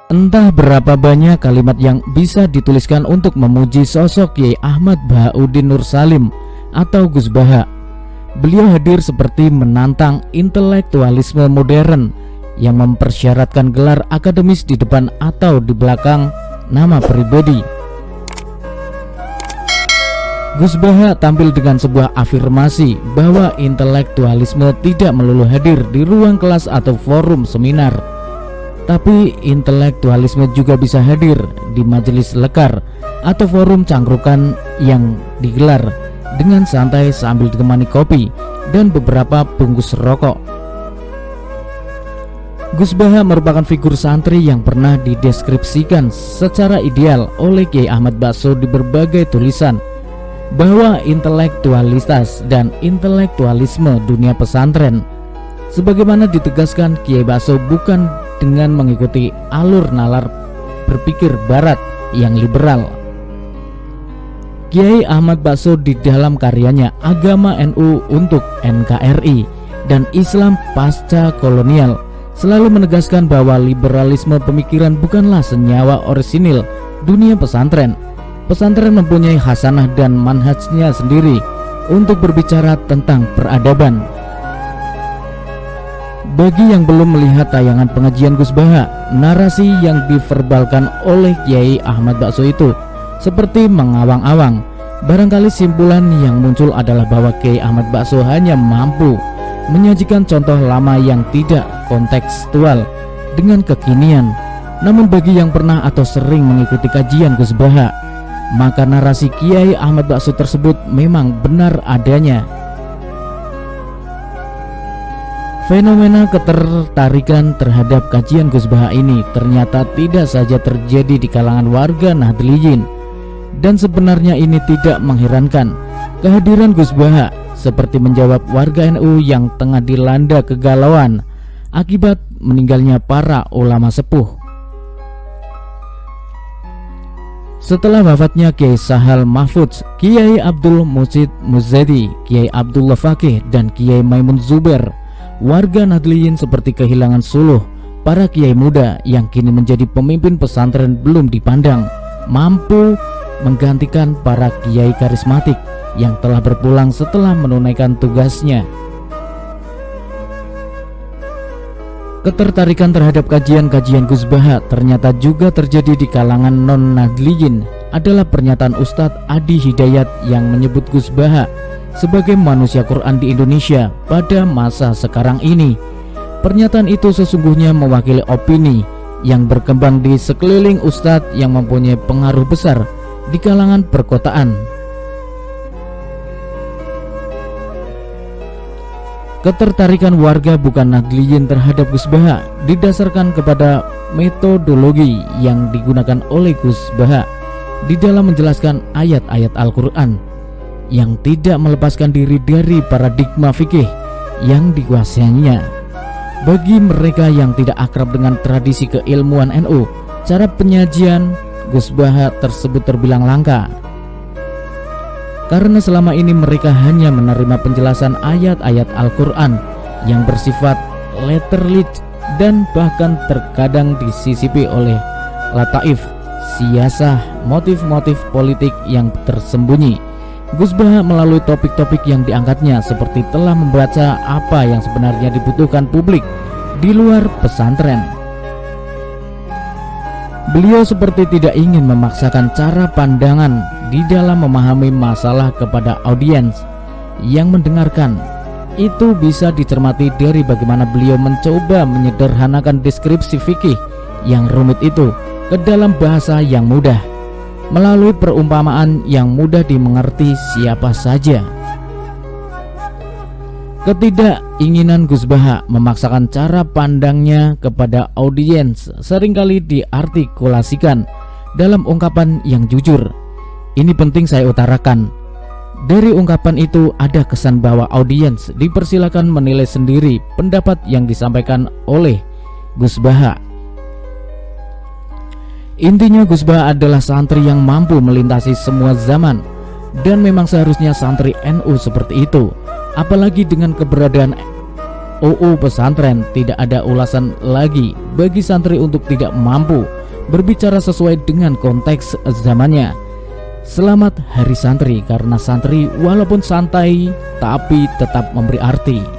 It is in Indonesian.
Entah berapa banyak kalimat yang bisa dituliskan untuk memuji sosok Kiai Ahmad Bahauddin Nur Salim atau Gus Baha. Beliau hadir seperti menantang intelektualisme modern yang mempersyaratkan gelar akademis di depan atau di belakang nama pribadi. Gus Baha tampil dengan sebuah afirmasi bahwa intelektualisme tidak melulu hadir di ruang kelas atau forum seminar, tapi intelektualisme juga bisa hadir di majelis lekar atau forum cangkrukan yang digelar dengan santai sambil ditemani kopi dan beberapa bungkus rokok. Gus Baha merupakan figur santri yang pernah dideskripsikan secara ideal oleh Kiai Ahmad Bakso di berbagai tulisan, bahwa intelektualitas dan intelektualisme dunia pesantren, sebagaimana ditegaskan Kiai Bakso, bukan dengan mengikuti alur nalar berpikir barat yang liberal. Kiai Ahmad Bakso di dalam karyanya Agama NU untuk NKRI dan Islam Pasca Kolonial selalu menegaskan bahwa liberalisme pemikiran bukanlah senyawa orisinil dunia pesantren. Pesantren mempunyai hasanah dan manhajnya sendiri untuk berbicara tentang peradaban. Bagi yang belum melihat tayangan pengajian Gus Baha, narasi yang diverbalkan oleh Kiai Ahmad Bakso itu seperti mengawang-awang. Barangkali simpulan yang muncul adalah bahwa Kiai Ahmad Bakso hanya mampu menyajikan contoh lama yang tidak kontekstual dengan kekinian. Namun bagi yang pernah atau sering mengikuti kajian Gus Baha, maka narasi Kiai Ahmad Bakso tersebut memang benar adanya. Fenomena ketertarikan terhadap kajian Gus Baha ini ternyata tidak saja terjadi di kalangan warga Nahdliyin, dan sebenarnya ini tidak mengherankan. Kehadiran Gus Baha seperti menjawab warga NU yang tengah dilanda kegalauan akibat meninggalnya para ulama sepuh. Setelah wafatnya Kiai Sahal Mahfudz, Kiai Abdul Musid Muzadi, Kiai Abdullah Fakih, dan Kiai Maimun Zuber, warga Nahdliyin seperti kehilangan suluh para kiai muda yang kini menjadi pemimpin pesantren belum dipandang mampu menggantikan para kiai karismatik yang telah berpulang setelah menunaikan tugasnya. Ketertarikan terhadap kajian-kajian Gus Baha ternyata juga terjadi di kalangan non-Nahdliyin. Adalah pernyataan Ustadz Adi Hidayat yang menyebut Gus Baha sebagai manusia Quran di Indonesia pada masa sekarang ini. Pernyataan itu sesungguhnya mewakili opini yang berkembang di sekeliling Ustadz yang mempunyai pengaruh besar di kalangan perkotaan. Ketertarikan warga bukan Nahdliyin terhadap Gus Baha didasarkan kepada metodologi yang digunakan oleh Gus Baha di dalam menjelaskan ayat-ayat Al-Quran yang tidak melepaskan diri dari paradigma fikih yang dikuasainya. Bagi mereka yang tidak akrab dengan tradisi keilmuan NU, cara penyajian Gus Baha tersebut terbilang langka, karena selama ini mereka hanya menerima penjelasan ayat-ayat Al-Quran yang bersifat letterlit dan bahkan terkadang disisipi oleh lataif, siasah, motif-motif politik yang tersembunyi. Gus Baha melalui topik-topik yang diangkatnya seperti telah membaca apa yang sebenarnya dibutuhkan publik di luar pesantren. Beliau seperti tidak ingin memaksakan cara pandangan di dalam memahami masalah kepada audiens yang mendengarkan. Itu bisa dicermati dari bagaimana beliau mencoba menyederhanakan deskripsi fikih yang rumit itu ke dalam bahasa yang mudah, melalui perumpamaan yang mudah dimengerti siapa saja. Ketidakinginan Gus Baha memaksakan cara pandangnya kepada audiens seringkali diartikulasikan dalam ungkapan yang jujur. Ini penting saya utarakan. Dari ungkapan itu ada kesan bahwa audiens dipersilakan menilai sendiri pendapat yang disampaikan oleh Gus Baha. Intinya Gus Baha adalah santri yang mampu melintasi semua zaman, dan memang seharusnya santri NU seperti itu. Apalagi dengan keberadaan UU pesantren, tidak ada ulasan lagi bagi santri untuk tidak mampu berbicara sesuai dengan konteks zamannya. Selamat Hari Santri, karena santri walaupun santai tapi tetap memberi arti.